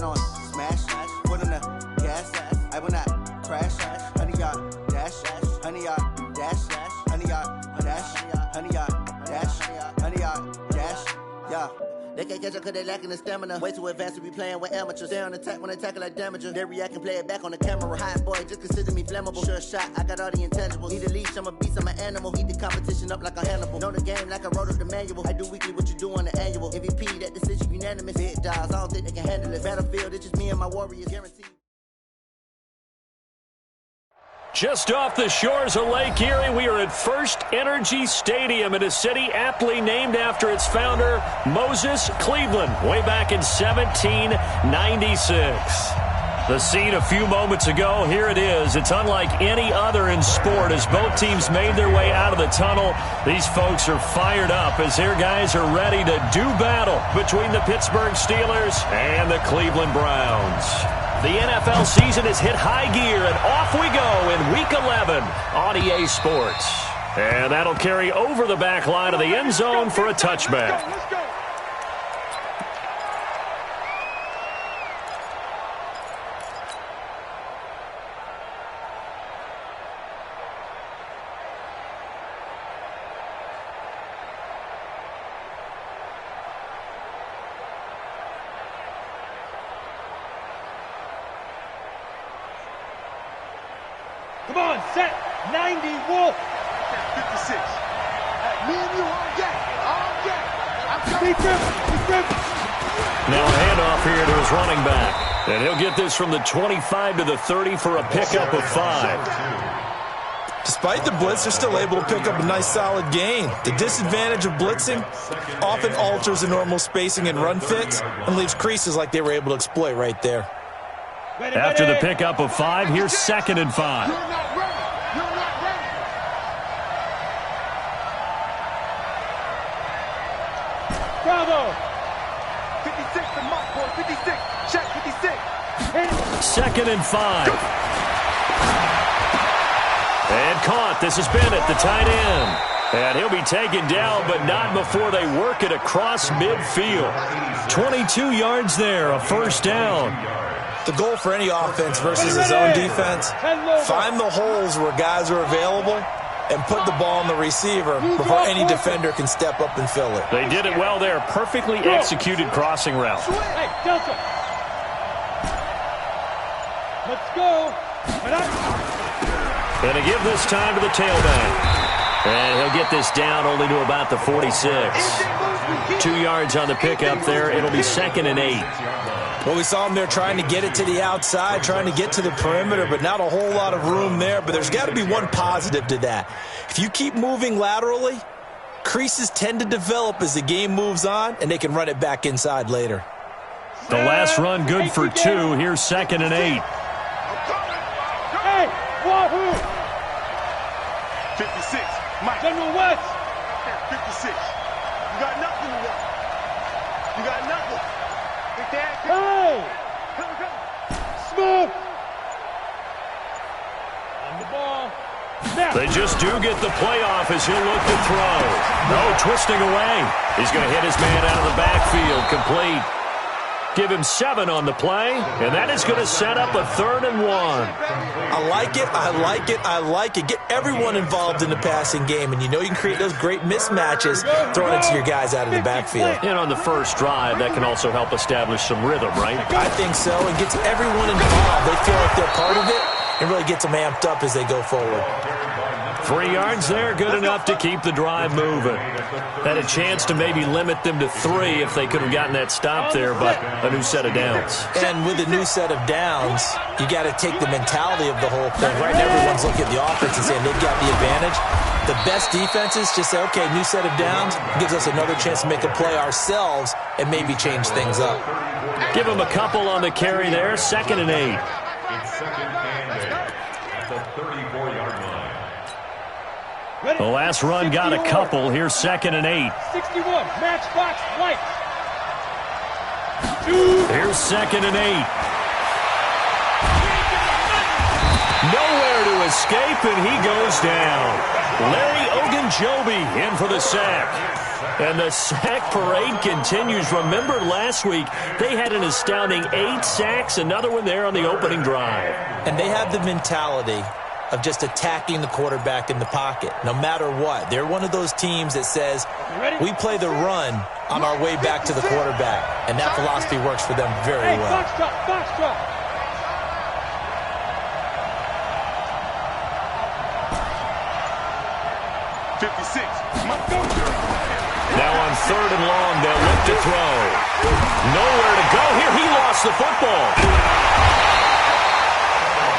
it on smash, put on the gas, I will not crash, 100 yard dash, 100 yard dash, 100 yard dash, 100 yard dash, 100 yard dash, yeah. They can't catch up cause they lacking the stamina. Way too advanced to be playing with amateurs. Stay on attack when they tackle like damager. They react and play it back on the camera. Hot boy, just consider me flammable. Sure shot, I got all the intangibles. Need a leash, I'm a beast, I'm an animal. Eat the competition up like a Hannibal. Know the game like I wrote up the manual. I do weekly what you do on the annual. MVP, that decision unanimous. Big dogs, I don't think they can handle it. Battlefield, it's just me and my warriors. Guaranteed. Just off the shores of Lake Erie, we are at First Energy Stadium in a city aptly named after its founder, Moses Cleveland, way back in 1796. The scene a few moments ago, here it is. It's unlike any other in sport as both teams made their way out of the tunnel. These folks are fired up as their guys are ready to do battle between the Pittsburgh Steelers and the Cleveland Browns. The NFL season has hit high gear, and off we go in Week 11 on EA Sports. And that'll carry over the back line of the end zone for a touchback. Come on, set, 90, Wolf. 56. Me and you all get. I'm coming. Now a handoff here to his running back. And he'll get this from the 25 to the 30 for a pickup of 5. Despite the blitz, they're still able to pick up a nice solid gain. The disadvantage of blitzing often alters the normal spacing and run fits and leaves creases like they were able to exploit right there. After the pickup of 5, here's 2nd and 5. You're not ready. Bravo. 56 to Mark, boy. 56. Check 56. 2nd and 5. And caught. This is Bennett, the tight end. And he'll be taken down, but not before they work it across midfield. 22 yards there, a first down. The goal for any offense versus his own defense, find the holes where guys are available and put the ball on the receiver before any defender can step up and fill it. They did it well there. Perfectly executed crossing route. Hey, Delta. Let's go. And to give this time to the tailback. And he'll get this down only to about the 46. 2 yards on the pickup there. It'll be 2nd and 8. Well, we saw him there trying to get it to the outside, trying to get to the perimeter, but not a whole lot of room there. But there's got to be one positive to that. If you keep moving laterally, creases tend to develop as the game moves on, and they can run it back inside later. The last run good for 2. Here's 2nd and 8. Hey, wahoo! 56, Mike. General West. 56. You got nothing to work. You got nothing. Hey! Come. Smooth! On the ball. Now. They just do get the playoff as he'll look to throw. No, twisting away. He's going to hit his man out of the backfield. Complete. Give him 7 on the play, and that is going to set up a 3rd and 1. I like it. Get everyone involved in the passing game, and you know you can create those great mismatches throwing it to your guys out of the backfield. And on the first drive, that can also help establish some rhythm, right? I think so. It gets everyone involved. They feel like they're part of it, and really gets them amped up as they go forward. 3 yards there, good enough to keep the drive moving. Had a chance to maybe limit them to 3 if they could have gotten that stop there, but a new set of downs. And with a new set of downs, you got to take the mentality of the whole thing. Right now, everyone's looking at the offense and saying they've got the advantage. The best defenses just say, okay, new set of downs, gives us another chance to make a play ourselves and maybe change things up. Give them a couple on the carry there, 2nd and 8. The last run got a couple. Here's 2nd and 8. 61, matchbox light. Here's 2nd and 8. Nowhere there to escape, and he goes down. Larry Ogunjobi in for the sack. And the sack parade continues. Remember last week, they had an astounding 8 sacks, another one there on the opening drive. And they have the mentality of just attacking the quarterback in the pocket, no matter what. They're one of those teams that says, we play the run on our way back to the quarterback. And that philosophy works for them very well. Box drop. Now on 3rd and long, they'll look to throw. Nowhere to go here. He lost the football.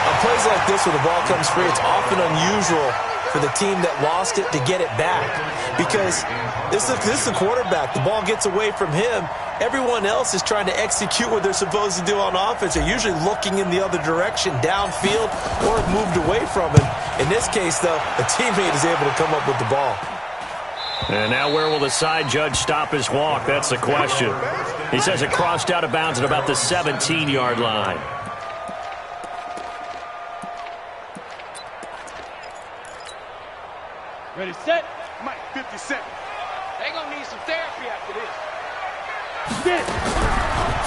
On plays like this where the ball comes free, it's often unusual for the team that lost it to get it back. Because this is the quarterback. The ball gets away from him. Everyone else is trying to execute what they're supposed to do on offense. They're usually looking in the other direction, downfield, or have moved away from him. In this case, though, a teammate is able to come up with the ball. And now where will the side judge stop his walk? That's the question. He says it crossed out of bounds at about the 17-yard line. Ready, set. Mike, 57. They gonna need some therapy after this.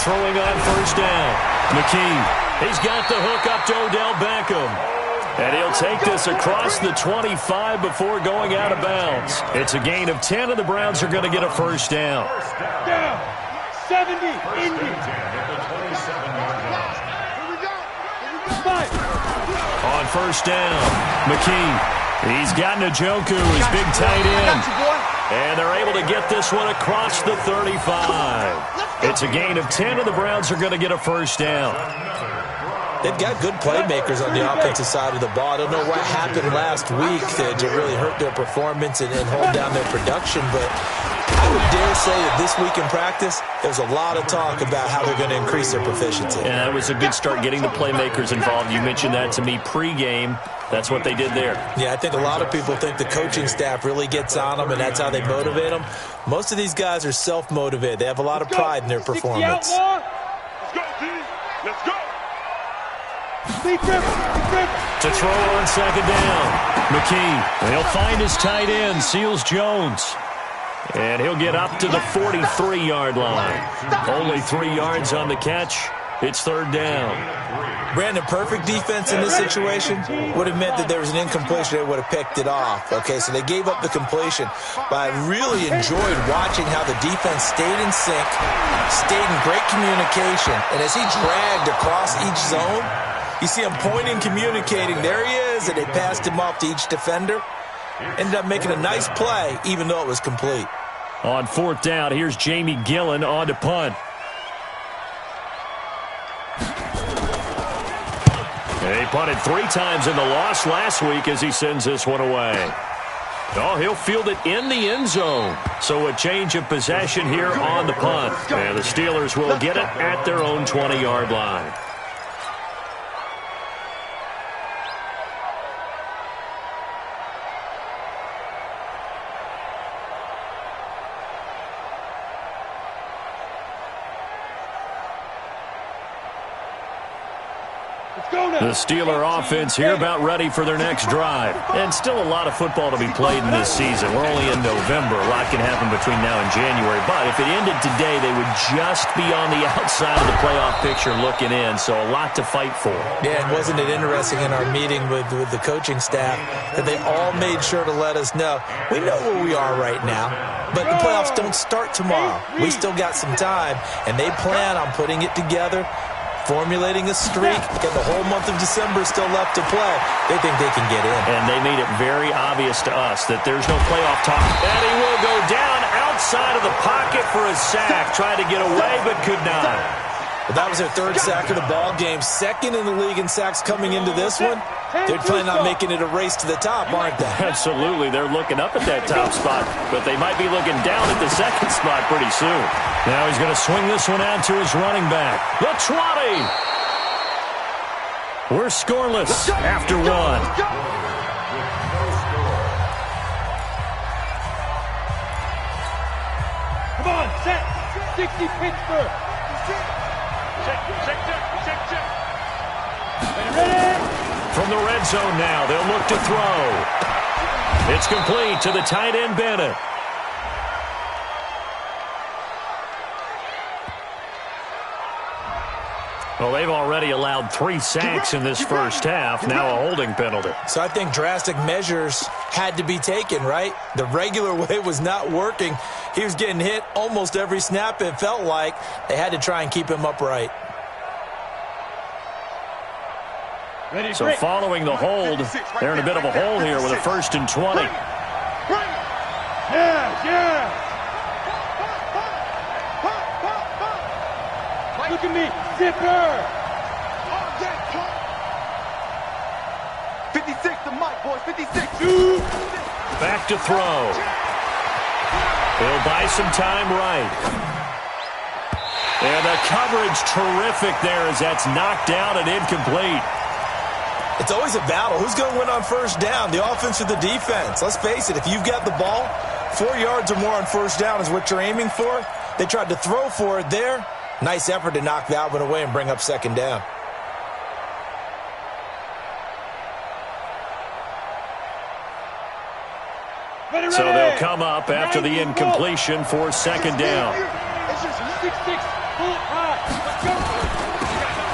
Throwing on 1st down. McKee, he's got the hook up to Odell Beckham. And he'll take this across the 25 before going out of bounds. It's a gain of 10, and the Browns are going to get a 1st down. Down. 70. Indy. On 1st down, McKee. He's got Njoku, his big tight end. And they're able to get this one across the 35. It's a gain of 10, and the Browns are going to get a 1st down. They've got good playmakers on the offensive side of the ball. I don't know what happened last week to really hurt their performance and hold down their production, but I would dare say that this week in practice, there's a lot of talk about how they're going to increase their proficiency. And that was a good start getting the playmakers involved. You mentioned that to me pregame. That's what they did there. Yeah, I think a lot of people think the coaching staff really gets on them, and that's how they motivate them. Most of these guys are self-motivated. They have a lot of pride in their performance. Let's go, D. Let's go. To throw on 2nd down. McKee, he'll find his tight end, Seals Jones. And he'll get up to the 43-yard line. Only 3 yards on the catch. It's 3rd down. Brandon, perfect defense in this situation would have meant that there was an incompletion. They would have picked it off. Okay, so they gave up the completion. But I really enjoyed watching how the defense stayed in sync, stayed in great communication. And as he dragged across each zone, you see him pointing, communicating. There he is, and they passed him off to each defender. Ended up making a nice play, even though it was complete. On 4th down, here's Jamie Gillen on to punt. He punted 3 times in the loss last week as he sends this one away. Oh, he'll field it in the end zone. So a change of possession here on the punt. And the Steelers will get it at their own 20-yard line. The Steeler offense here about ready for their next drive. And still a lot of football to be played in this season. We're only in November. A lot can happen between now and January. But if it ended today, they would just be on the outside of the playoff picture looking in. So a lot to fight for. Yeah, and wasn't it interesting in our meeting with the coaching staff that they all made sure to let us know, we know where we are right now, but the playoffs don't start tomorrow. We still got some time, and they plan on putting it together, formulating a streak, and the whole month of December is still left to play. They think they can get in. And they made it very obvious to us that there's no playoff talk. And he will go down outside of the pocket for a sack. Tried to get away, but could not. Well, that was their 3rd sack of the ball game. 2nd in the league in sacks coming into this one. They're planning on making it a race to the top, aren't they? Absolutely. They're looking up at that top spot, but they might be looking down at the 2nd spot pretty soon. Now he's going to swing this one out to his running back. The 20. We're scoreless after 1. Come on, set. 60 Pittsburgh. Check. Ready. From the red zone now, they'll look to throw. It's complete to the tight end, Bennett. Well, they've already allowed 3 sacks in this first half. Now a holding penalty. So I think drastic measures had to be taken, right? The regular way was not working. He was getting hit almost every snap, it felt like. They had to try and keep him upright. So following the hold, they're in a bit of a hole here with a 1st and 20. Yeah. Look at me, zipper. 56 to Mike, boys, 56. Back to throw. He'll buy some time right. And the coverage terrific there as that's knocked down and incomplete. It's always a battle. Who's going to win on first down, the offense or the defense? Let's face it, if you've got the ball, 4 yards or more on first down is what you're aiming for. They tried to throw for it there. Nice effort to knock that one away and bring up 2nd down. So they'll come up after the incompletion for 2nd down.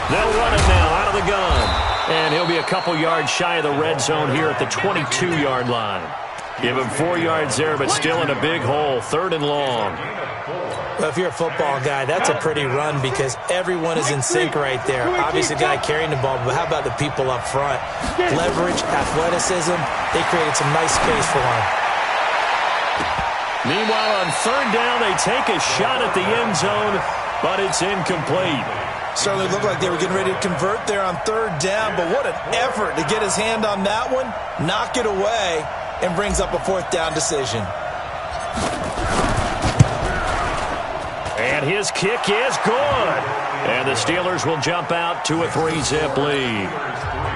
They'll run it now out of the gun. And he'll be a couple yards shy of the red zone here at the 22-yard line. Give him 4 yards there, but still in a big hole. 3rd and long. Well, if you're a football guy, that's a pretty run because everyone is in sync right there. Obviously, the guy carrying the ball, but how about the people up front? Leverage, athleticism, they created some nice space for him. Meanwhile, on 3rd down, they take a shot at the end zone, but it's incomplete. Certainly looked like they were getting ready to convert there on 3rd down, but what an effort to get his hand on that one, knock it away, and brings up a 4th down decision. And his kick is good. And the Steelers will jump out to a 3-zip lead.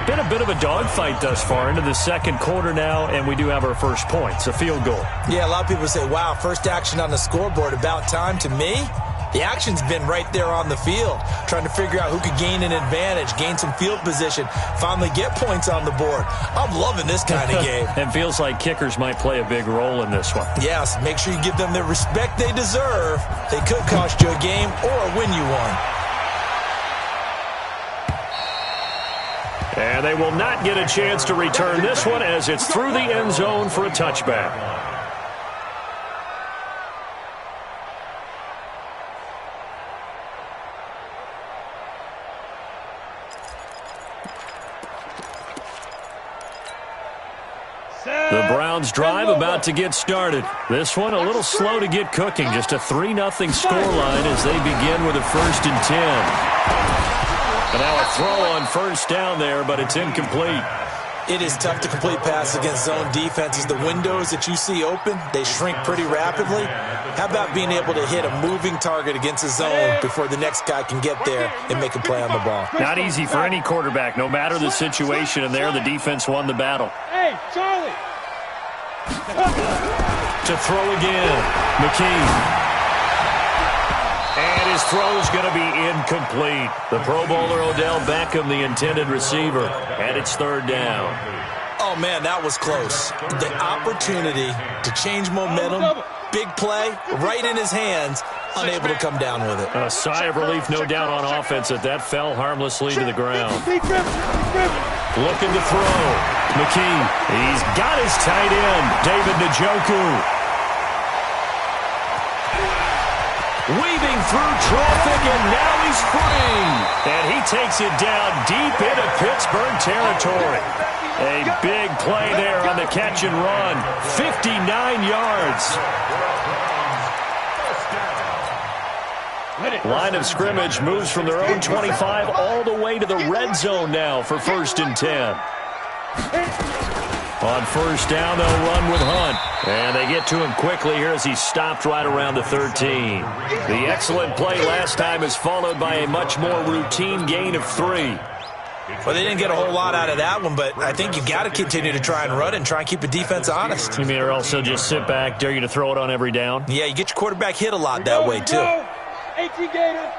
Been a bit of a dogfight thus far into the 2nd quarter now, and we do have our first points, a field goal. Yeah, a lot of people say, wow, first action on the scoreboard, about time. To me, the action's been right there on the field, trying to figure out who could gain an advantage, gain some field position, finally get points on the board. I'm loving this kind of game. And feels like kickers might play a big role in this one. Yes, make sure you give them the respect they deserve. They could cost you a game or win you one. And they will not get a chance to return this one as it's through the end zone for a touchback. The Browns drive about to get started. This one a little slow to get cooking. Just a 3-0 scoreline as they begin with a 1st and 10. And now a throw on first down there, but it's incomplete. It is tough to complete passes against zone defenses. The windows that you see open, they shrink pretty rapidly. How about being able to hit a moving target against a zone before the next guy can get there and make a play on the ball? Not easy for any quarterback, no matter the situation, and there the defense won the battle. Hey, Charlie! To throw again, McKee. And his throw's going to be incomplete. The Pro Bowler Odell Beckham, the intended receiver, and it's 3rd down. Oh, man, that was close. The opportunity to change momentum, big play, right in his hands, unable to come down with it. A sigh of relief, no doubt, on offense that fell harmlessly to the ground. Looking to throw. McKee, he's got his tight end, David Njoku. Weaving through traffic, and now he's free. And he takes it down deep into Pittsburgh territory. A big play there on the catch and run. 59 yards. Line of scrimmage moves from their own 25 all the way to the red zone now for 1st and 10. On first down, they'll run with Hunt. And they get to him quickly here as he's stopped right around the 13. The excellent play last time is followed by a much more routine gain of 3. Well, they didn't get a whole lot out of that one, but I think you've got to continue to try and run and try and keep the defense honest. You mean or also just sit back, dare you to throw it on every down? Yeah, you get your quarterback hit a lot that way, too. 18 Gator.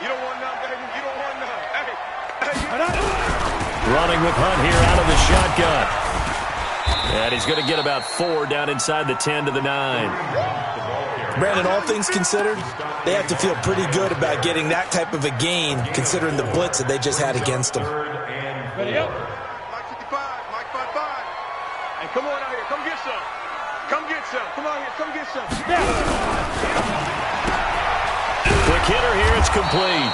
You don't want none, baby. You don't want none. Hey. Running with Hunt here out of the shotgun. And he's going to get about 4 down inside the 10 to the 9. Brandon, all things considered, they have to feel pretty good about getting that type of a gain considering the blitz that they just had against them. Ready up. Mike 55, Mike 55. Hey, come on out here. Come get some. Come get some. Come out here. Come get some. Quick hitter here. It's complete.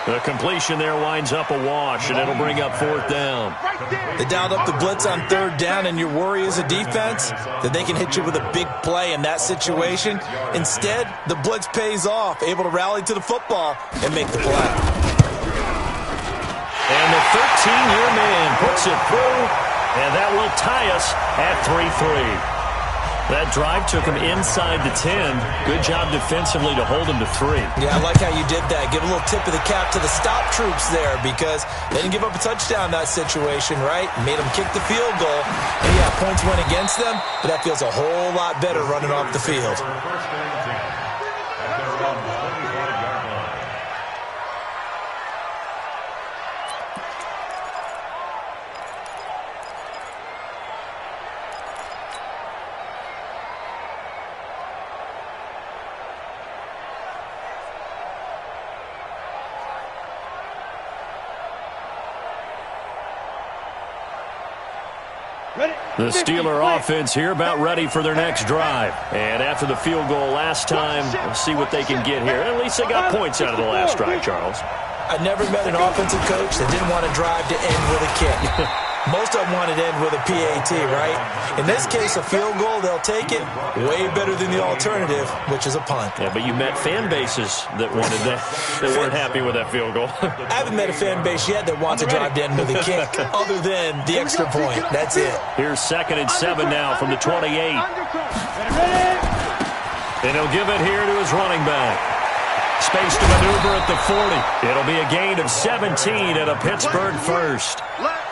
The completion there winds up a wash, and it'll bring up 4th down. They dialed up the blitz on 3rd down, and your worry as a defense that they can hit you with a big play in that situation. Instead, the blitz pays off, able to rally to the football and make the play. And the 13-year man puts it through, and that will tie us at 3-3. That drive took him inside the 10. Good job defensively to hold him to 3. Yeah, I like how you did that. Give a little tip of the cap to the stop troops there because they didn't give up a touchdown in that situation, right? Made them kick the field goal. And yeah, points went against them, but that feels a whole lot better running off the field. The Steeler offense here about ready for their next drive. And after the field goal last time, we'll see what they can get here. At least they got points out of the last drive, Charles. I never met an offensive coach that didn't want a drive to end with a kick. Most of them wanted to end with a PAT, right? In this case, a field goal, they'll take it. Way better than the alternative, which is a punt. Yeah, but you met fan bases that wanted that, that weren't happy with that field goal. I haven't met a fan base yet that wants a drive to end with a kick, other than the extra point. That's it. Here's 2nd and 7 now from the 28. And he'll give it here to his running back. Space to maneuver at the 40. It'll be a gain of 17 at a Pittsburgh first.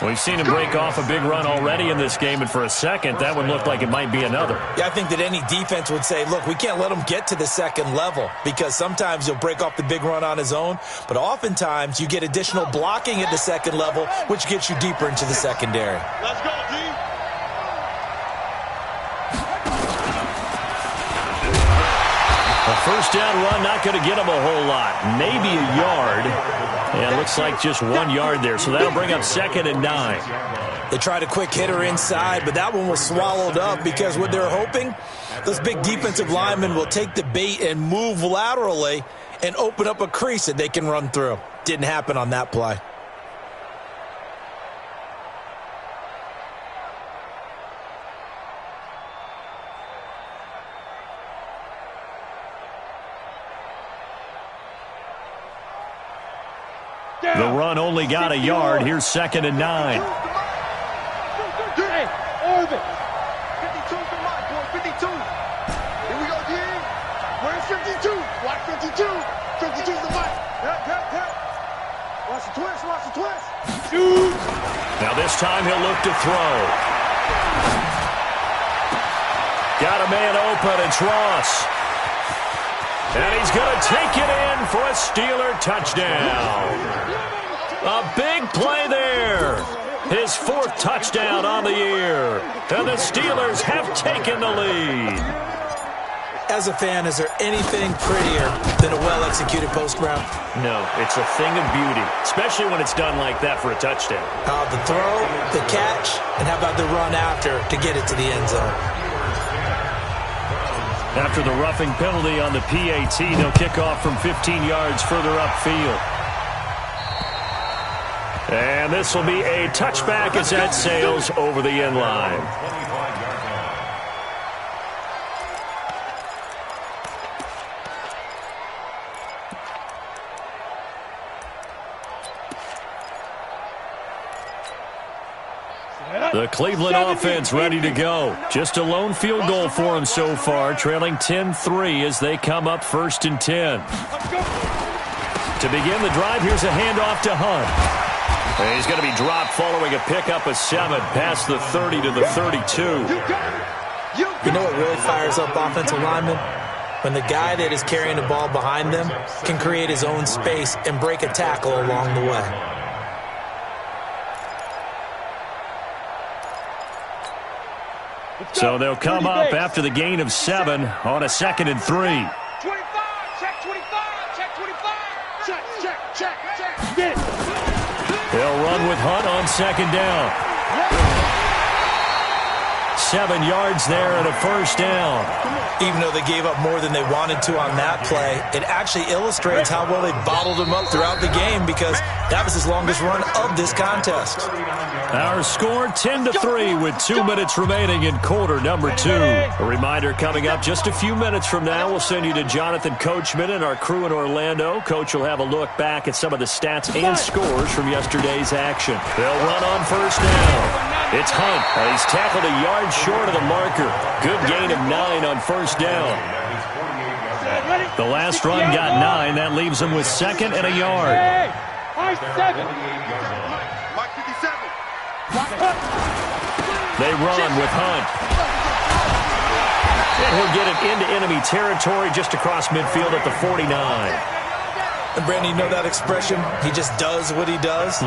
We've seen him break off a big run already in this game, and for a second, that one looked like it might be another. Yeah, I think that any defense would say, look, we can't let him get to the 2nd level because sometimes he'll break off the big run on his own, but oftentimes you get additional blocking at the 2nd level, which gets you deeper into the secondary. Let's go, D. A first down run, not going to get him a whole lot. Maybe a yard. And it looks like just 1 yard there. So that'll bring up 2nd and 9. They tried a quick hitter inside, but that one was swallowed up because what they're hoping, those big defensive linemen will take the bait and move laterally and open up a crease that they can run through. Didn't happen on that play. The run only got a yard. Here's 2nd and 9. Hey, Irvin. 52's the mark, boy. 52. Here we go, D. Where's 52? Watch 52. 52's the mark. Watch the twist. Watch the twist. Shoot. Now this time he'll look to throw. Got a man open. It's Ross. And he's going to take it in for a Steeler touchdown. A big play there. His 4th touchdown on the year. And the Steelers have taken the lead. As a fan, is there anything prettier than a well-executed post route? No, it's a thing of beauty, especially when it's done like that for a touchdown. The throw, the catch, and how about the run after to get it to the end zone? After the roughing penalty on the PAT, they'll kick off from 15 yards further upfield. And this will be a touchback as that sails over the end line. The Cleveland offense ready to go. Just a lone field goal for them so far, trailing 10-3 as they come up 1st and 10. To begin the drive, here's a handoff to Hunt. And he's going to be dropped following a pickup of 7 past the 30 to the 32. You know what really fires up offensive linemen? When the guy that is carrying the ball behind them can create his own space and break a tackle along the way. So they'll come up after the gain of 7 on a 2nd and 3. 25, check 25, check 25. Check. They'll run with Hunt on 2nd down. 7 yards there and a first down. Even though they gave up more than they wanted to on that play, it actually illustrates how well they bottled them up throughout the game, because that was his longest run of this contest. Our score 10-3 with 2 minutes remaining in quarter number 2. A reminder coming up just a few minutes from now, we'll send you to Jonathan Coachman and our crew in Orlando. Coach will have a look back at some of the stats and scores from yesterday's action. They'll run on first down. It's Hunt. He's tackled a yard short of the marker. Good gain of 9 on first down. The last run got 9. That leaves him with 2nd and a yard. They run with Hunt. And he'll get it into enemy territory just across midfield at the 49. And Brandon, you know that expression? He just does what he does?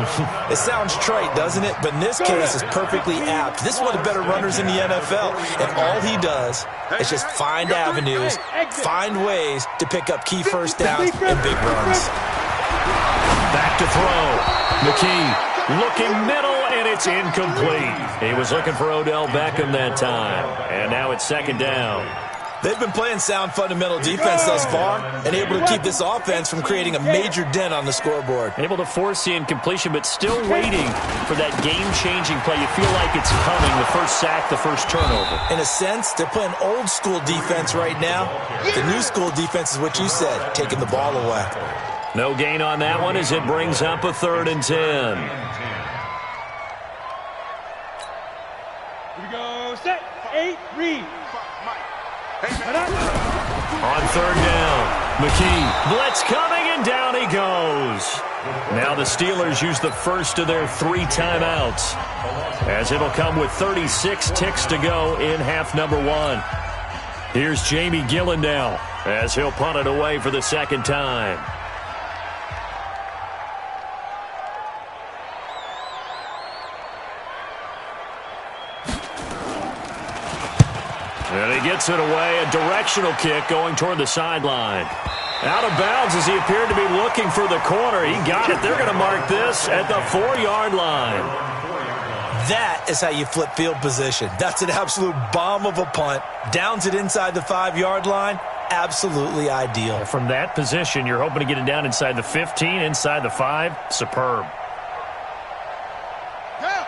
It sounds trite, doesn't it? But in this case, it's perfectly apt. This is one of the better runners in the NFL. And all he does is just find avenues, find ways to pick up key first downs and big runs. Back to throw. McKee looking middle, and it's incomplete. He was looking for Odell Beckham that time. And now it's 2nd down. They've been playing sound fundamental defense thus far and able to keep this offense from creating a major dent on the scoreboard. Able to force the incompletion, but still waiting for that game-changing play. You feel like it's coming, the first sack, the first turnover. In a sense, they're playing old-school defense right now. The new-school defense is what you said, taking the ball away. No gain on that one as it brings up a 3rd and 10. Here we go, set, 8, read. On 3rd down, McKee, blitz coming, and down he goes. Now the Steelers use the first of their 3 timeouts, as it'll come with 36 ticks to go in half number 1. Here's Jamie Gillen now, as he'll punt it away for the 2nd time. And he gets it away, a directional kick going toward the sideline. Out of bounds as he appeared to be looking for the corner. He got it. They're going to mark this at the 4-yard line. That is how you flip field position. That's an absolute bomb of a punt. Downs it inside the 5-yard line. Absolutely ideal. From that position, you're hoping to get it down inside the 15, inside the 5. Superb.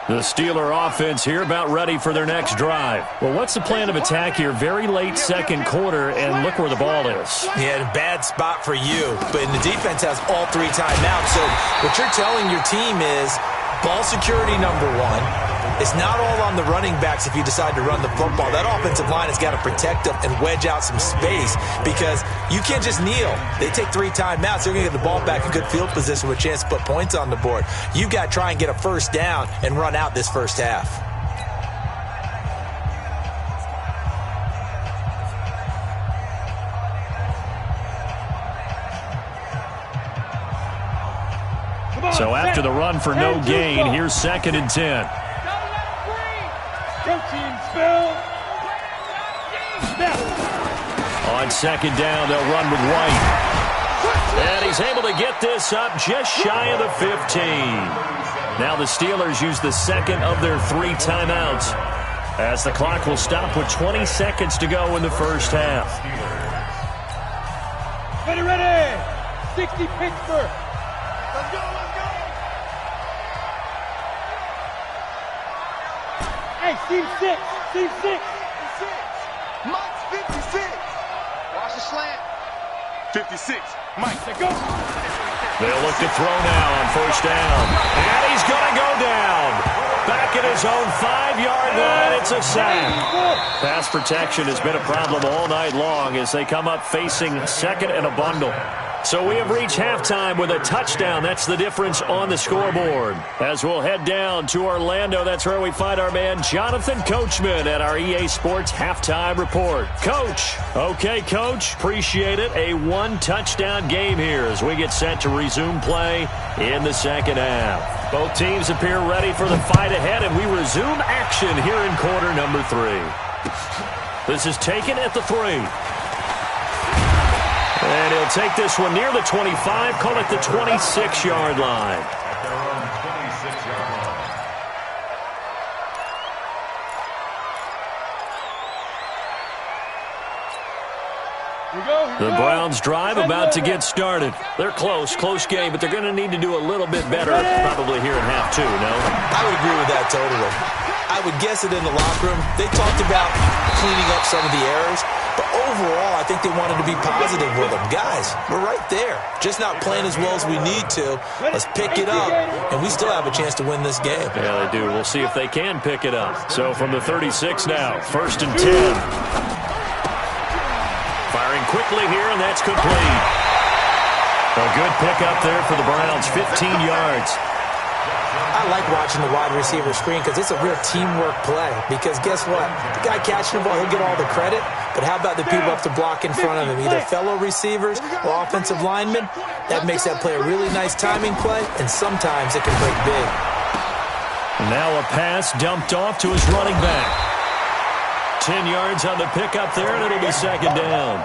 The Steeler offense here about ready for their next drive. Well, what's the plan of attack here? Very late 2nd quarter, and look where the ball is. Yeah, a bad spot for you, but the defense has all 3 timeouts. So what you're telling your team is ball security number 1. It's not all on the running backs if you decide to run the football. That offensive line has got to protect them and wedge out some space, because you can't just kneel. They take 3 timeouts. They're going to get the ball back in good field position with a chance to put points on the board. You've got to try and get a first down and run out this first half. So after the run for no gain, here's 2nd and 10. On 2nd down, they'll run with White. And he's able to get this up just shy of the 15. Now the Steelers use the 2nd of their 3 timeouts, as the clock will stop with 20 seconds to go in the first half. Ready. 60 Pittsburgh. Let's go. Hey, team 6. Mike's 56. Watch the slant. 56. Mike, go. They'll look to throw now on first down. And he's going to go down. Back at his own 5-yard line. It's a sack. Pass protection has been a problem all night long as they come up facing 2nd and a bundle. So we have reached halftime with a touchdown. That's the difference on the scoreboard. As we'll head down to Orlando, that's where we find our man Jonathan Coachman at our EA Sports Halftime Report. Coach. Okay, Coach. Appreciate it. A 1-touchdown game here as we get set to resume play in the 2nd half. Both teams appear ready for the fight ahead, and we resume action here in quarter number 3. This is taken at the 3. And he'll take this one near the 25, call it the 26-yard line. The Browns drive about to get started. They're close game, but they're going to need to do a little bit better probably here in half 2, no? I would agree with that totally. I would guess it in the locker room. They talked about cleaning up some of the errors, but overall I think they wanted to be positive with them. Guys, we're right there. Just not playing as well as we need to. Let's pick it up, and we still have a chance to win this game. Yeah, they do. We'll see if they can pick it up. So from the 36 now, 1st and 10. Firing quickly here, and that's complete. A good pickup there for the Browns, 15 yards. I like watching the wide receiver screen because it's a real teamwork play. Because guess what? The guy catching the ball, he'll get all the credit. But how about the people up to block in front of him? Either fellow receivers or offensive linemen. That makes that play a really nice timing play, and sometimes it can break big. Now a pass dumped off to his running back. 10 yards on the pickup there, and it'll be 2nd down.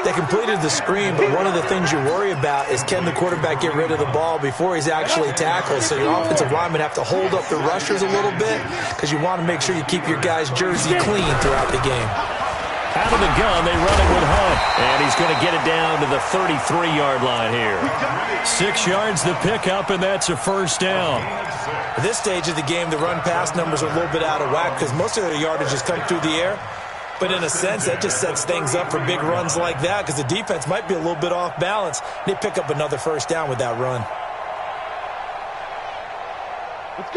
They completed the screen, but one of the things you worry about is can the quarterback get rid of the ball before he's actually tackled. So your offensive linemen have to hold up the rushers a little bit because you want to make sure you keep your guy's jersey clean throughout the game. Out of the gun, they run it with Hunt, and he's going to get it down to the 33-yard line here. 6 yards the pickup, and that's a 1st down. At this stage of the game, the run-pass numbers are a little bit out of whack because most of their yardage has come through the air. But in a sense, that just sets things up for big runs like that because the defense might be a little bit off balance. They pick up another 1st down with that run.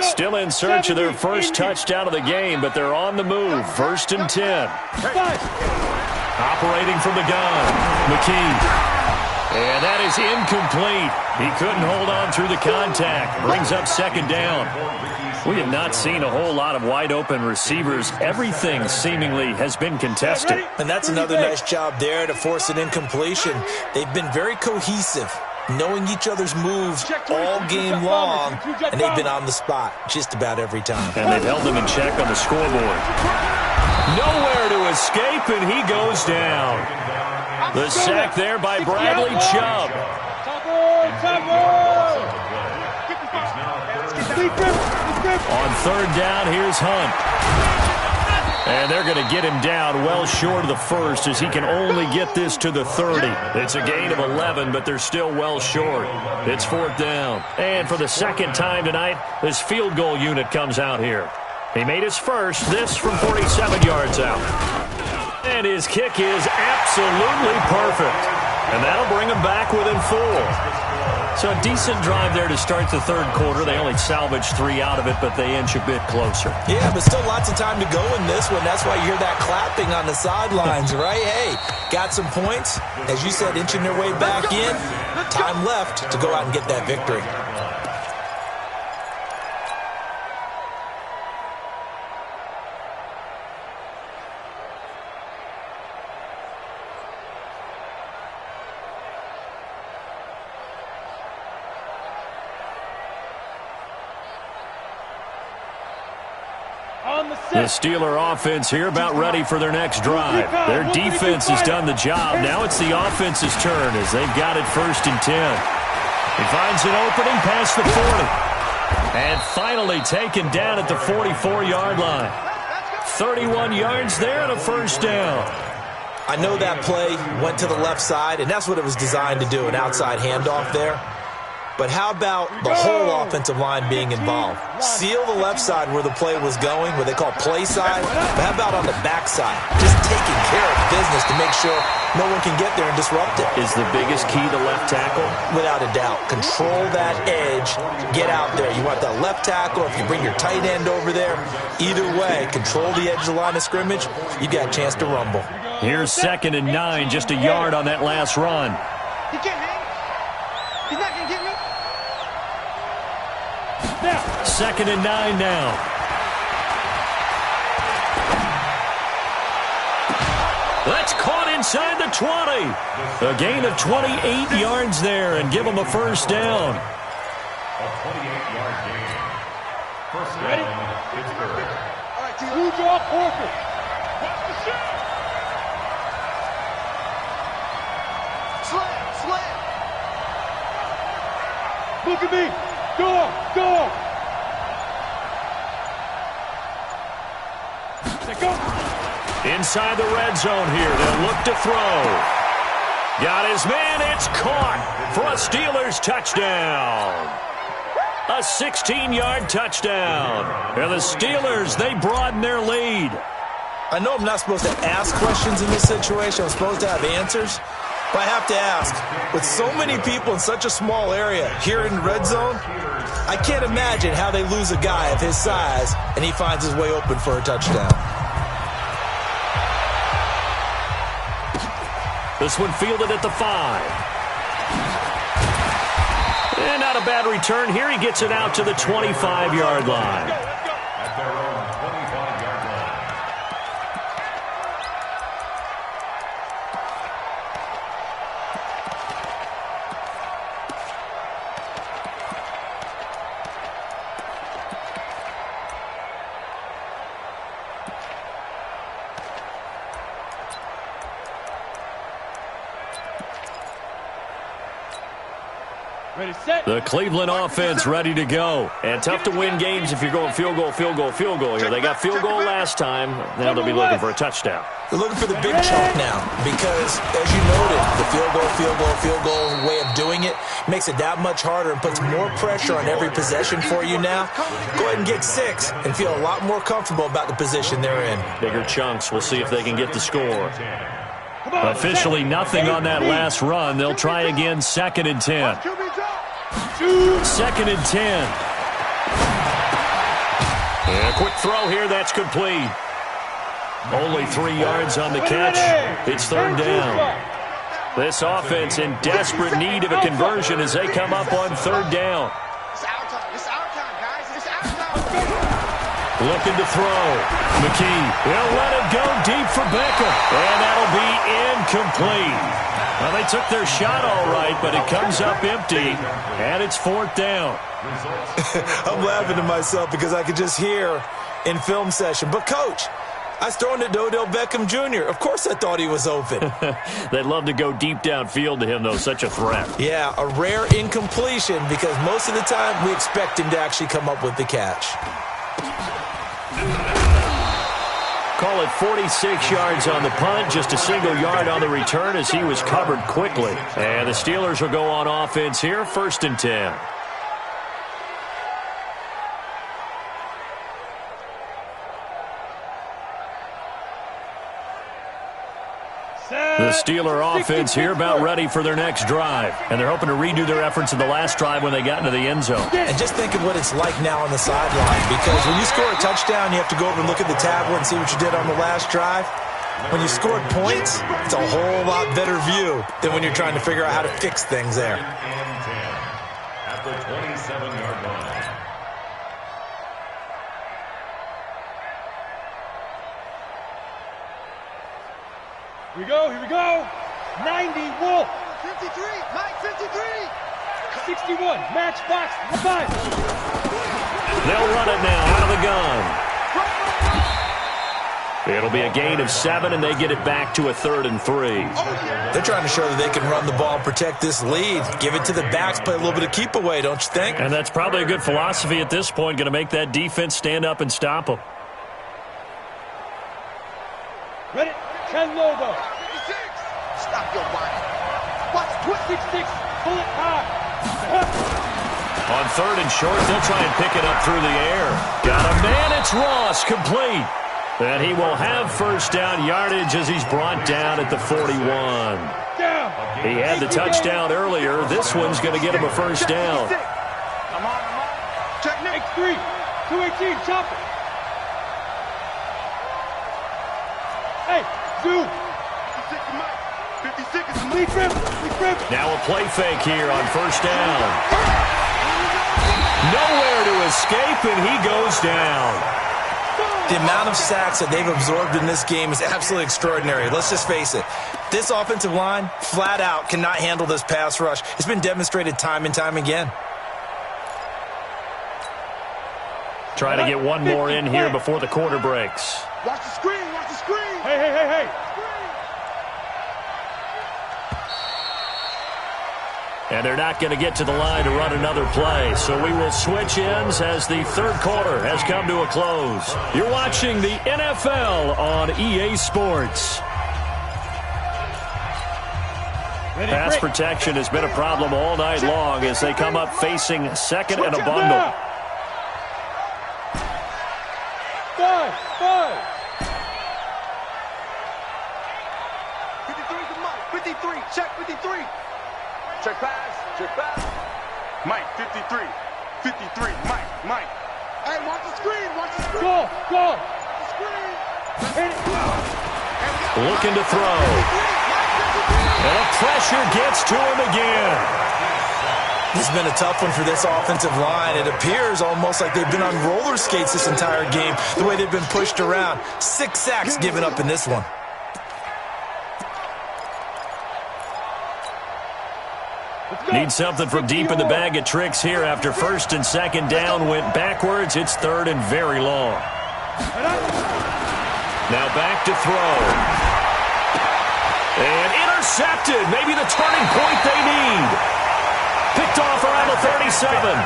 Still in search of their first touchdown of the game, but they're on the move. 1st and 10. Operating from the gun, McKee. And that is incomplete. He couldn't hold on through the contact. Brings up 2nd down. We have not seen a whole lot of wide-open receivers. Everything seemingly has been contested. And that's another nice job there to force an incompletion. They've been very cohesive, knowing each other's moves all game long, and they've been on the spot just about every time. And they've held them in check on the scoreboard. Nowhere to escape, and he goes down. The sack there by Bradley Chubb. On 3rd down, here's Hunt. And they're going to get him down well short of the 1st as he can only get this to the 30. It's a gain of 11, but they're still well short. It's 4th down. And for the 2nd time tonight, this field goal unit comes out here. He made his first, this from 47 yards out. And his kick is absolutely perfect. And that'll bring him back within 4. So a decent drive there to start the 3rd quarter. They only salvaged 3 out of it, but they inch a bit closer. Yeah, but still lots of time to go in this one. That's why you hear that clapping on the sidelines, right? Hey, got some points. As you said, inching their way back in. Time left to go out and get that victory. The Steeler offense here about ready for their next drive. Their defense has done the job. Now it's the offense's turn as they've got it 1st and 10. He finds an opening past the 40. And finally taken down at the 44-yard line. 31 yards there and a 1st down. I know that play went to the left side, and that's what it was designed to do, an outside handoff there. But how about the whole offensive line being involved? Seal the left side where the play was going, what they call play side. But how about on the back side? Just taking care of business to make sure no one can get there and disrupt it. Is the biggest key to left tackle? Without a doubt. Control that edge. Get out there. You want that left tackle. If you bring your tight end over there, either way, control the edge of the line of scrimmage, you got a chance to rumble. Here's 2nd and 9, just a yard on that last run. He can't hang. He's not going to get me. 2nd and 9 now. That's caught inside the 20. A gain of 28 yards there and give them a 1st down. A 28-yard gain. 1st down, Pittsburgh. All right, team. Who's your quarter? Slam. Look at me. Go. Inside the red zone here. They'll look to throw. Got his man. It's caught for a Steelers touchdown. A 16-yard touchdown. And the Steelers, they broaden their lead. I know I'm not supposed to ask questions in this situation. I'm supposed to have answers. But I have to ask, with so many people in such a small area here in the red zone, I can't imagine how they lose a guy of his size and he finds his way open for a touchdown. This one fielded at the 5. And not a bad return here. He gets it out to the 25-yard line. The Cleveland offense ready to go. And tough to win games if you're going field goal here. They got field goal last time. Now they'll be looking for a touchdown. They're looking for the big chunk now because, as you noted, the field goal way of doing it makes it that much harder and puts more pressure on every possession for you now. Go ahead and get 6 and feel a lot more comfortable about the position they're in. Bigger chunks. We'll see if they can get the score. Officially nothing on that last run. They'll try again, 2nd and 10. 2nd and 10. And a quick throw here. That's complete. Only 3 yards on the catch. It's 3rd down. This offense in desperate need of a conversion as they come up on 3rd down. It's our time, guys. It's our time. Looking to throw. McKee. He'll let it go deep for Beckham. And that'll be incomplete. Well, they took their shot all right, but it comes up empty, and it's 4th down. I'm laughing to myself because I could just hear in film session, but Coach, I was throwing it to Odell Beckham Jr. Of course I thought he was open. They'd love to go deep downfield to him, though, such a threat. Yeah, a rare incompletion because most of the time we expect him to actually come up with the catch. Call it 46 yards on the punt, just a single yard on the return as he was covered quickly. And the Steelers will go on offense here, 1st and 10. The Steeler offense here about ready for their next drive. And they're hoping to redo their efforts in the last drive when they got into the end zone. And just think of what it's like now on the sideline. Because when you score a touchdown, you have to go over and look at the tablet and see what you did on the last drive. When you scored points, it's a whole lot better view than when you're trying to figure out how to fix things there. At the 27-yard line. Here we go. 90, Wolf. 53, Mike, 53. 61, Matchbox, 5. They'll run it now out of the gun. It'll be a gain of 7, and they get it back to a 3rd and 3. They're trying to show that they can run the ball and protect this lead. Give it to the backs, play a little bit of keep away, don't you think? And that's probably a good philosophy at this point, going to make that defense stand up and stop them. Ready? 10 logo. 56. Stop your body. Watch 66. Pull it high. On 3rd and short, they'll try and pick it up through the air. Got a man. It's Ross, complete. And he will have 1st down yardage as he's brought down at the 41. He had the touchdown earlier. This one's going to get him a 1st down. Come on. Check next 3. 218. Chop it. Hey, Zoo. 56 is Lee Griffin. Now a play fake here on 1st down. Nowhere to escape, and he goes down. The amount of sacks that they've absorbed in this game is absolutely extraordinary. Let's just face it. This offensive line, flat out, cannot handle this pass rush. It's been demonstrated time and time again. Try to get one more in here before the quarter breaks. Watch the screen. Hey. And they're not going to get to the line to run another play. So we will switch ends as the third quarter has come to a close. You're watching the NFL on EA Sports. Pass protection has been a problem all night long as they come up facing second and a bundle. 5. 53, check 53. Check pass. Mike, 53. Mike. Hey, watch the screen. Go. The screen. Looking to throw. And the pressure gets to him again. This has been a tough one for this offensive line. It appears almost like they've been on roller skates this entire game, the way they've been pushed around. 6 sacks given up in this one. Need something from deep in the bag of tricks here after first and second down went backwards. It's third and very long. Now back to throw. And intercepted. Maybe the turning point they need. Picked off around the 37.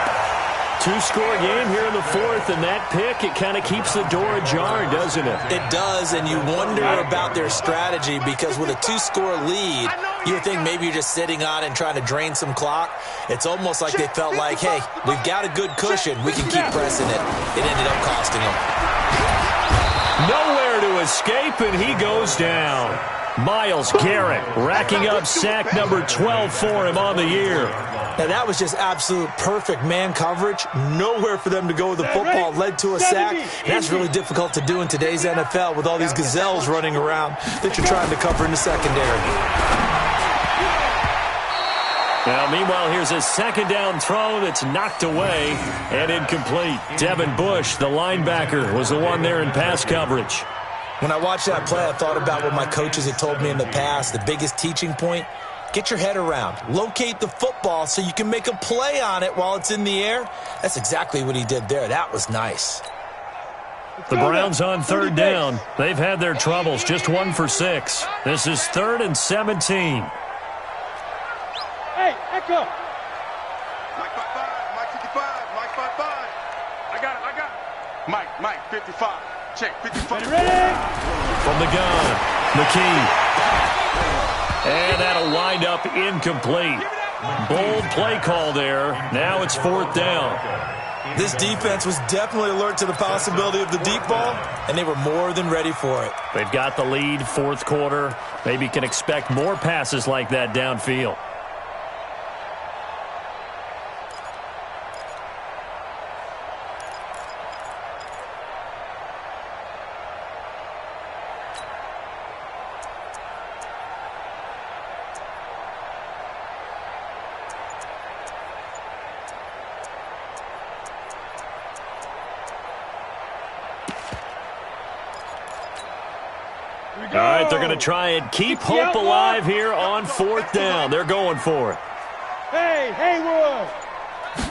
Two-score game here in the fourth, and that pick, it kind of keeps the door ajar, doesn't it? It does, and you wonder about their strategy because with a 2-score lead, you would think maybe you're just sitting on it and trying to drain some clock. It's almost like they felt like, hey, we've got a good cushion. We can keep pressing it. It ended up costing them. Nowhere to escape, and he goes down. Myles Garrett racking up sack number 12 for him on the year. Now, that was just absolute perfect man coverage. Nowhere for them to go with the football. Led to a sack. That's really difficult to do in today's NFL with all these gazelles running around that you're trying to cover in the secondary. Now, meanwhile, here's a second down throw that's knocked away and incomplete. Devin Bush, the linebacker, was the one there in pass coverage. When I watched that play, I thought about what my coaches had told me in the past. The biggest teaching point, get your head around. Locate the football so you can make a play on it while it's in the air. That's exactly what he did there. That was nice. The Browns on third down. They've had their troubles, just 1 for 6. This is 3rd and 17. Hey, Echo. Mike 55, Mike 55, Mike 55. I got it. Mike, 55. Check, 55. Ready? From the gun, McKee. And that'll wind up incomplete. Bold play call there. Now it's 4th down. This defense was definitely alert to the possibility of the deep ball, and they were more than ready for it. They've got the lead, 4th quarter. Maybe can expect more passes like that downfield. All right, they're going to try and keep hope alive here on 4th down. They're going for it. Hey, Haywood.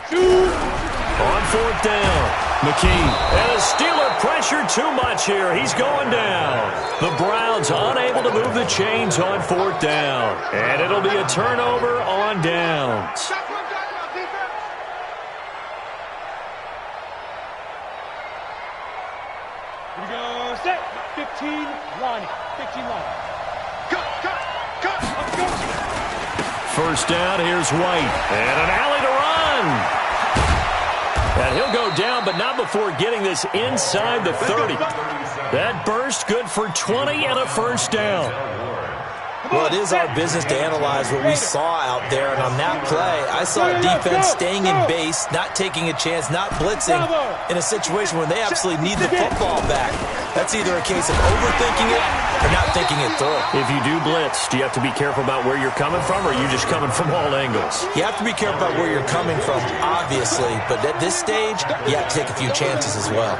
Shoot. On 4th down, McKee. And the Steeler pressure too much here. He's going down. The Browns unable to move the chains on 4th down. And it'll be a turnover on downs. Here we go. Set. 15 line. 15 line. Cut. Let's go. First down, here's White. And an alley to run. And he'll go down, but not before getting this inside the 30. That burst good for 20 and a first down. Well, it is our business to analyze what we saw out there, and on that play, I saw a defense staying in base, not taking a chance, not blitzing, in a situation where they absolutely need the football back. That's either a case of overthinking it or not thinking it through. If you do blitz, do you have to be careful about where you're coming from, or are you just coming from all angles? You have to be careful about where you're coming from, obviously, but at this stage, you have to take a few chances as well.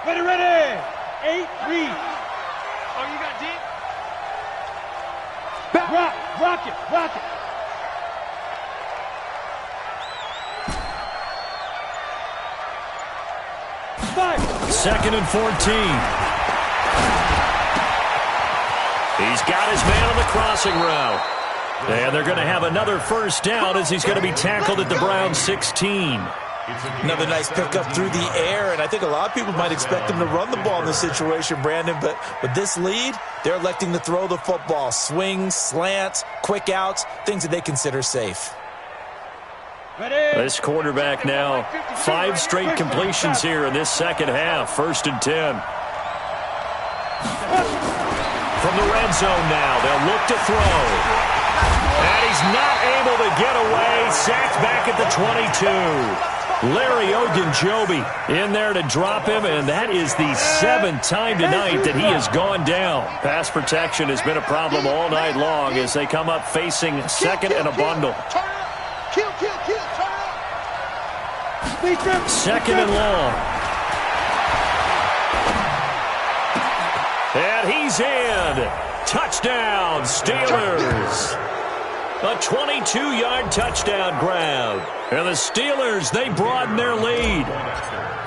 Ready. 8 read. Oh, you got deep? Rock it. 2nd and 14. He's got his man on the crossing route. And they're going to have another first down as he's going to be tackled at the Browns 16. Another nice pickup through the air, and I think a lot of people might expect him to run the ball in this situation, Brandon, but with this lead, they're electing to throw the football. Swings, slants, quick outs, things that they consider safe. This quarterback now, 5 straight completions here in this second half. 1st and 10. From the red zone now, they'll look to throw. And he's not able to get away. Sacked back at the 22. Larry Ogunjobi in there to drop him, and that is the 7th time tonight that he has gone down. Pass protection has been a problem all night long as they come up facing 2nd and a bundle. Kill, turn up. 2nd and long. And he's in. Touchdown, Steelers. A 22-yard touchdown grab. And the Steelers, they broaden their lead.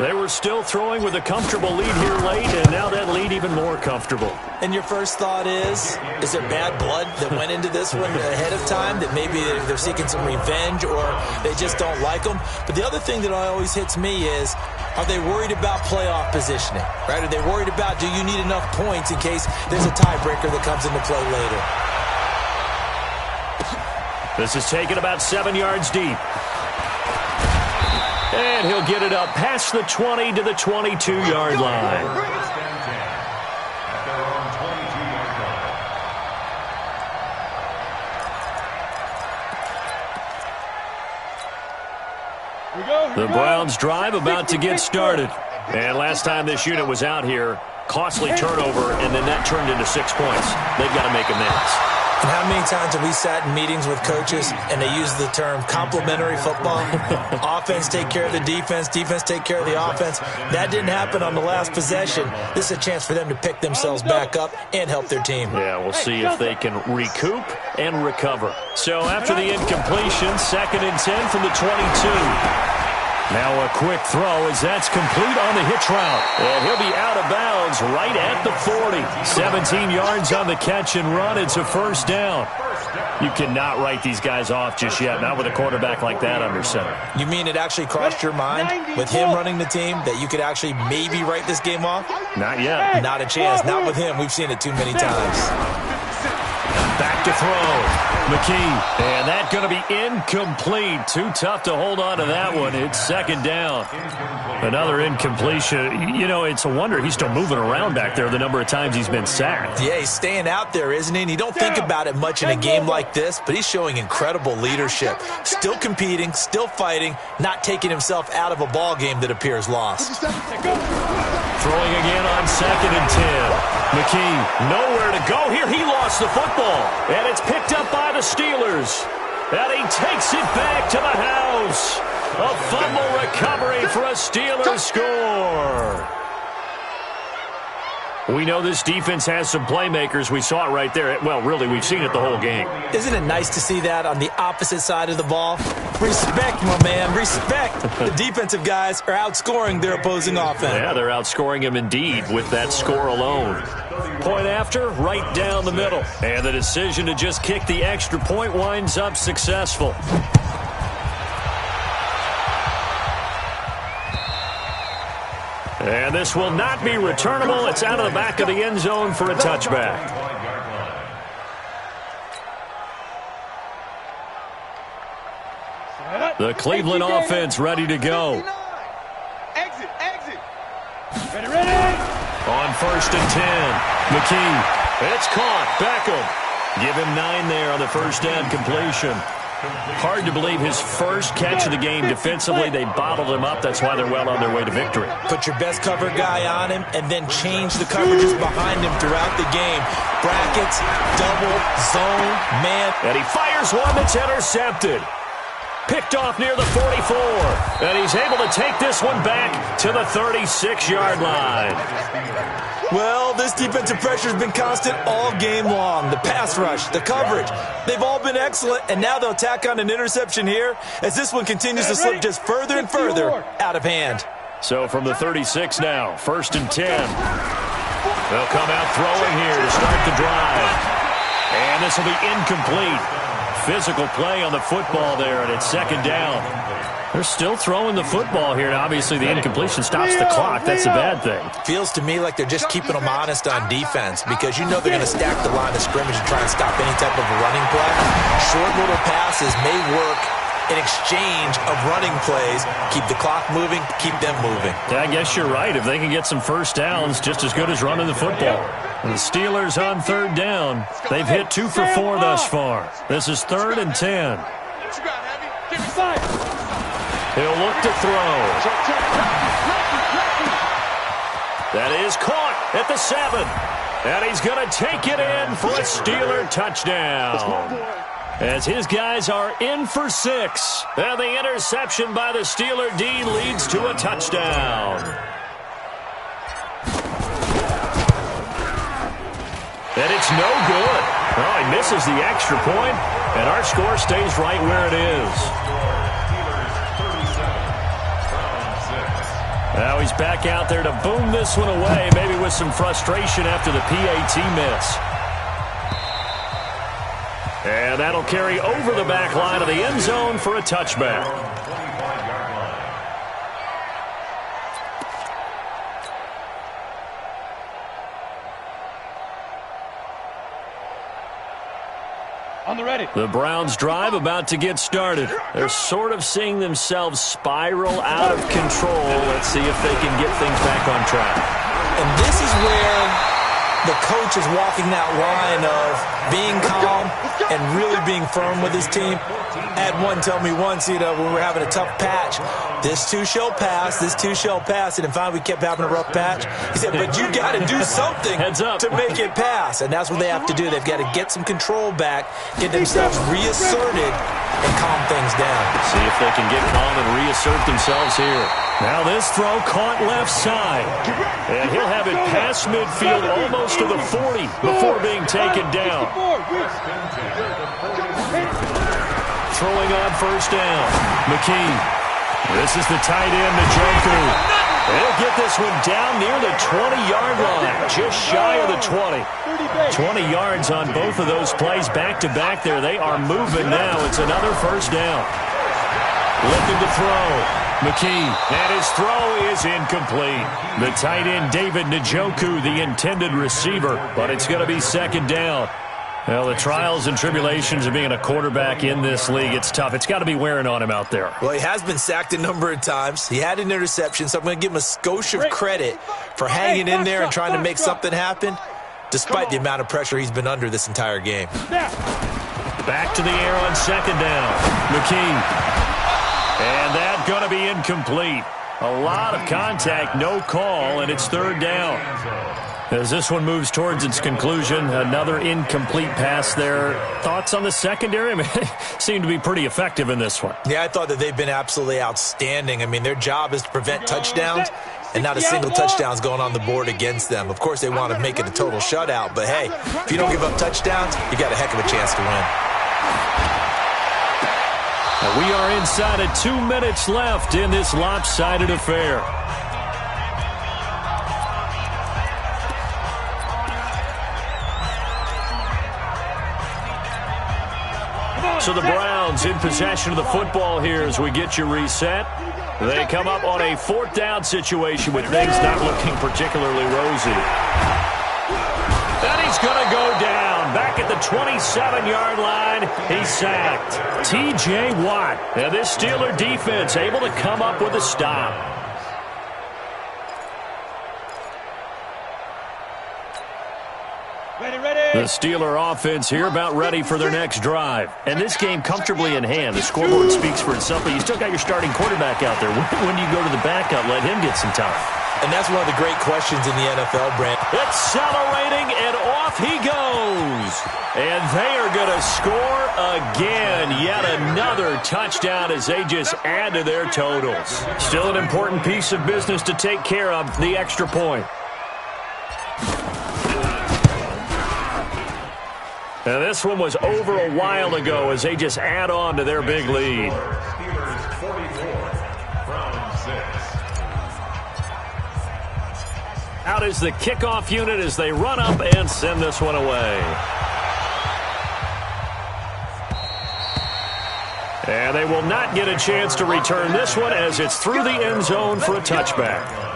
They were still throwing with a comfortable lead here late, and now that lead even more comfortable. And your first thought is there bad blood that went into this one ahead of time, that maybe they're seeking some revenge or they just don't like them? But the other thing that always hits me is, are they worried about playoff positioning, right? Are they worried about, do you need enough points in case there's a tiebreaker that comes into play later? This is taken about 7 yards deep. And he'll get it up past the 20 to the 22-yard line. The Browns drive about to get started. And last time this unit was out here, costly turnover, and then that turned into 6 points. They've got to make amends. And how many times have we sat in meetings with coaches and they use the term complementary football? Offense take care of the defense, defense take care of the offense. That didn't happen on the last possession. This is a chance for them to pick themselves back up and help their team. Yeah, we'll see if they can recoup and recover. So after the incompletion, 2nd and 10 from the 22. Now a quick throw as that's complete on the hitch route. And he'll be out of bounds right at the 40. 17 yards on the catch and run. It's a first down. You cannot write these guys off just yet, not with a quarterback like that under center. You mean it actually crossed your mind with him running the team that you could actually maybe write this game off? Not yet. Not a chance. Not with him. We've seen it too many times. Back to throw. McKee, and that's going to be incomplete. Too tough to hold on to that one. It's 2nd down. Another incompletion. You know, it's a wonder he's still moving around back there the number of times he's been sacked. Yeah, he's staying out there, isn't he? And you don't think about it much in a game like this, but he's showing incredible leadership. Still competing, still fighting, not taking himself out of a ball game that appears lost. Throwing again on 2nd and 10. McKee, nowhere to go here. He lost the football, and it's picked up by the Steelers. And he takes it back to the house. A fumble recovery for a Steelers score. We know this defense has some playmakers. We saw it right there. Well, really, we've seen it the whole game. Isn't it nice to see that on the opposite side of the ball? Respect, my man, respect. The defensive guys are outscoring their opposing offense. Yeah, they're outscoring him indeed with that score alone. Point after, right down the middle. And the decision to just kick the extra point winds up successful. And this will not be returnable. It's out of the back of the end zone for a touchback. The Cleveland offense ready to go. Exit. Ready. On 1st and 10. McKee. It's caught. Beckham. Give him 9 there on the first down completion. Hard to believe his first catch of the game defensively. They bottled him up. That's why they're well on their way to victory. Put your best cover guy on him and then change the coverages behind him throughout the game. Brackets, double, zone, man. And he fires one that's intercepted. Picked off near the 44. And he's able to take this one back to the 36-yard line. Well, this defensive pressure has been constant all game long. The pass rush, the coverage, they've all been excellent, and now they'll tack on an interception here as this one continues to slip just further and further out of hand. So from the 36 now, 1st and 10. They'll come out throwing here to start the drive. And this will be incomplete. Physical play on the football there, and it's 2nd down. They're still throwing the football here, and obviously the incompletion stops the clock. That's a bad thing. Feels to me like they're just keeping them honest on defense because you know they're going to stack the line of scrimmage and try and stop any type of a running play. Short little passes may work in exchange of running plays. Keep the clock moving, keep them moving. Yeah, I guess you're right. If they can get some first downs, just as good as running the football. The Steelers on 3rd down. They've hit 2 for 4 thus far. This is 3rd and 10. He'll look to throw. That is caught at the 7. And he's going to take it in for a Steeler touchdown. As his guys are in for 6. And the interception by the Steeler D leads to a touchdown. And it's no good. Oh, he misses the extra point, and our score stays right where it is. Now he's back out there to boom this one away, maybe with some frustration after the PAT miss. And that'll carry over the back line of the end zone for a touchback. On the ready. The Browns drive about to get started. They're sort of seeing themselves spiral out of control. Let's see if they can get things back on track. And this is where the coach is walking that line of being calm and really being firm with his team. I had one tell me once, when we were having a tough patch, this too shall pass, this too shall pass. And finally we kept having a rough patch. He said, but you got to do something to make it pass. And that's what they have to do. They've got to get some control back, get themselves reasserted, and calm things down. See if they can get calm and reassert themselves here. Now this throw caught left side. And he'll have it past midfield almost to the 40 before being taken down. Throwing on 1st down. McKee. This is the tight end, Njoku. They'll get this one down near the 20-yard line, just shy of the 20. 20 yards on both of those plays back-to-back there. They are moving now. It's another 1st down. Looking to throw. McKee, and his throw is incomplete. The tight end, David Njoku, the intended receiver, but it's going to be 2nd down. Well, the trials and tribulations of being a quarterback in this league, it's tough. It's got to be wearing on him out there. Well, he has been sacked a number of times. He had an interception, so I'm going to give him a skosh of credit for hanging in there and trying to make something happen, despite the amount of pressure he's been under this entire game. Back to the air on 2nd down. McKee. And that's going to be incomplete. A lot of contact, no call, and it's 3rd down. As this one moves towards its conclusion, another incomplete pass there. Thoughts on the secondary? I mean, they seem to be pretty effective in this one. Yeah, I thought that they've been absolutely outstanding. I mean, their job is to prevent touchdowns, and not a single touchdown's going on the board against them. Of course, they want to make it a total shutout, but hey, if you don't give up touchdowns, you got a heck of a chance to win. We are inside of 2 minutes left in this lopsided affair. So the Browns in possession of the football here as we get you reset. They come up on a 4th down situation with things not looking particularly rosy. And he's going to go down. Back at the 27-yard line, he's sacked. T.J. Watt. And this Steeler defense able to come up with a stop. The Steeler offense here about ready for their next drive. And this game comfortably in hand. The scoreboard speaks for itself, but you still got your starting quarterback out there. When do you go to the backup, let him get some time? And that's one of the great questions in the NFL, Brent. Accelerating, and off he goes. And they are going to score again. Yet another touchdown as they just add to their totals. Still an important piece of business to take care of, the extra point. Now this one was over a while ago as they just add on to their big lead. Out is the kickoff unit as they run up and send this one away. And they will not get a chance to return this one as it's through the end zone for a touchback.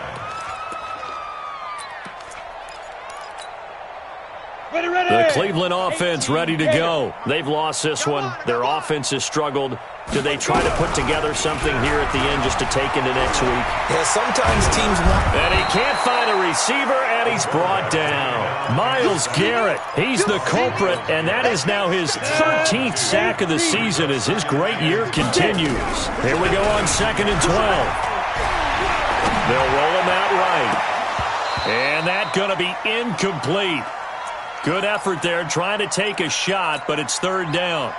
The Cleveland offense ready to go. They've lost this one. Their offense has struggled. Do they try to put together something here at the end just to take into next week? Yeah, sometimes teams want. And he can't find a receiver, and he's brought down. Myles Garrett, he's the culprit, and that is now his 13th sack of the season as his great year continues. Here we go on 2nd and 12. They'll roll him out right. And that's going to be incomplete. Good effort there, trying to take a shot, but it's 3rd down.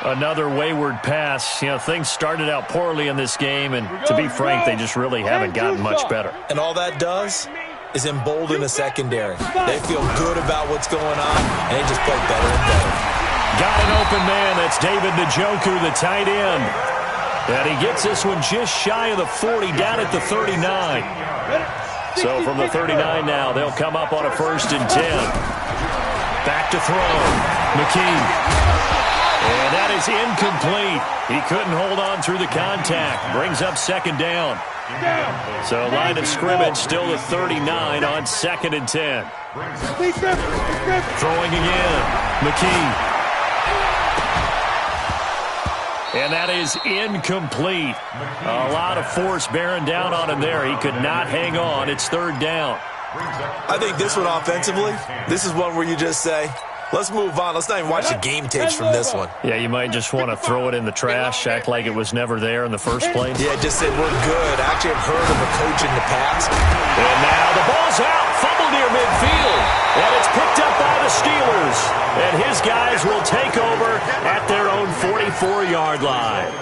Another wayward pass. You know, things started out poorly in this game, and to be frank, they just really haven't gotten much better. And all that does is embolden a secondary. They feel good about what's going on, and they just play better and better. Got an open man. That's David Njoku, the tight end. And he gets this one just shy of the 40, down at the 39. So from the 39 now, they'll come up on a 1st and 10. Back to throw. McKee. And that is incomplete. He couldn't hold on through the contact. Brings up 2nd down. So line of scrimmage still the 39 on 2nd and 10. Throwing again. McKee. And that is incomplete. A lot of force bearing down on him there. He could not hang on. It's 3rd down. I think this one offensively, this is one where you just say, let's move on. Let's not even watch the game tapes from this one. Yeah, you might just want to throw it in the trash, act like it was never there in the first place. Yeah, just say we're good. Actually, I've heard of a coach in the past. And now the ball's out. Fumble near midfield. And it's picked up by the Steelers. And his guys will take over at their own 44-yard line.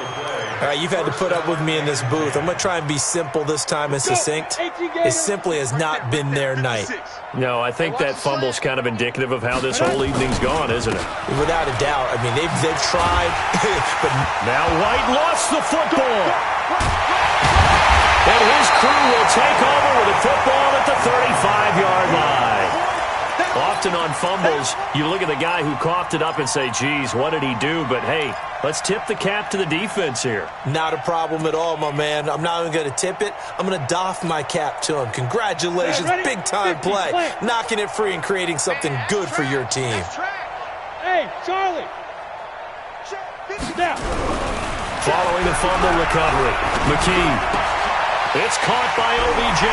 All right, you've had to put up with me in this booth. I'm going to try and be simple this time and succinct. It simply has not been their night. No, I think that fumble's kind of indicative of how this whole evening's gone, isn't it? Without a doubt. I mean, they've tried, but now White lost the football. And his crew will take over with the football at the 35-yard line. Often on fumbles, you look at the guy who coughed it up and say, geez, what did he do? But, hey, let's tip the cap to the defense here. Not a problem at all, my man. I'm not even going to tip it. I'm going to doff my cap to him. Congratulations, big-time play. Knocking it free and creating something good for your team. Hey, Charlie. Down. Following the fumble recovery, McKee. It's caught by OBJ.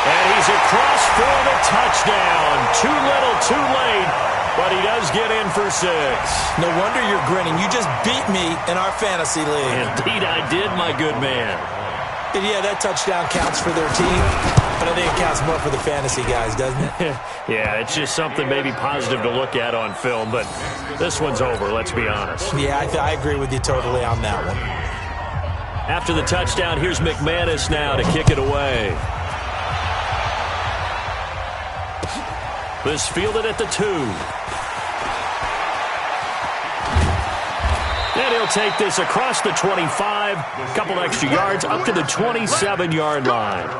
And he's across for the touchdown. Too little, too late, but he does get in for 6. No wonder you're grinning. You just beat me in our fantasy league. Indeed I did, my good man. And yeah, that touchdown counts for their team, but I think it counts more for the fantasy guys, doesn't it? Yeah, it's just something maybe positive to look at on film, but this one's over, let's be honest. Yeah, I agree with you totally on that one. After the touchdown, here's McManus now to kick it away. This fielded at the 2. And he'll take this across the 25. A couple extra yards up to the 27-yard line.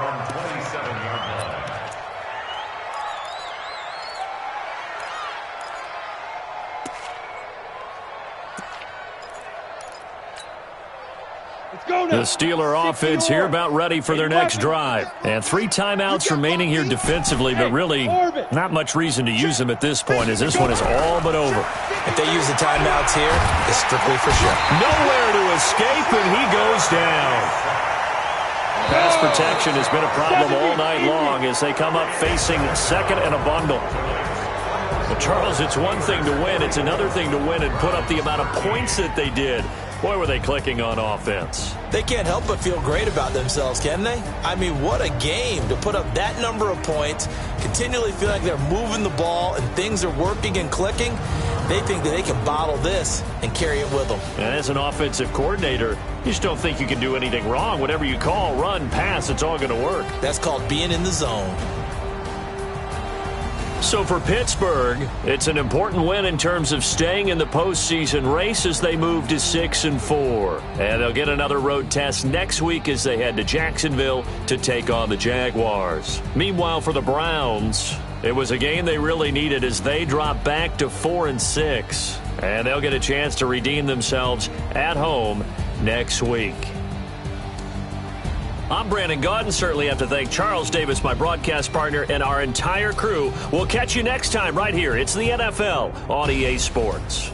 The Steeler offense here about ready for their next drive. And 3 timeouts remaining here defensively, but really not much reason to use them at this point as this one is all but over. If they use the timeouts here, it's strictly for sure. Nowhere to escape, and he goes down. Pass protection has been a problem all night long as they come up facing 2nd and a bundle. But Charles, it's one thing to win. It's another thing to win and put up the amount of points that they did. Boy, were they clicking on offense. They can't help but feel great about themselves, can they? I mean, what a game to put up that number of points, continually feel like they're moving the ball and things are working and clicking. They think that they can bottle this and carry it with them. And as an offensive coordinator, you just don't think you can do anything wrong. Whatever you call, run, pass, it's all going to work. That's called being in the zone. So for Pittsburgh, it's an important win in terms of staying in the postseason race as they move to 6-4. And they'll get another road test next week as they head to Jacksonville to take on the Jaguars. Meanwhile, for the Browns, it was a game they really needed as they drop back to 4-6. And they'll get a chance to redeem themselves at home next week. I'm Brandon Gaudin. Certainly have to thank Charles Davis, my broadcast partner, and our entire crew. We'll catch you next time right here. It's the NFL on EA Sports.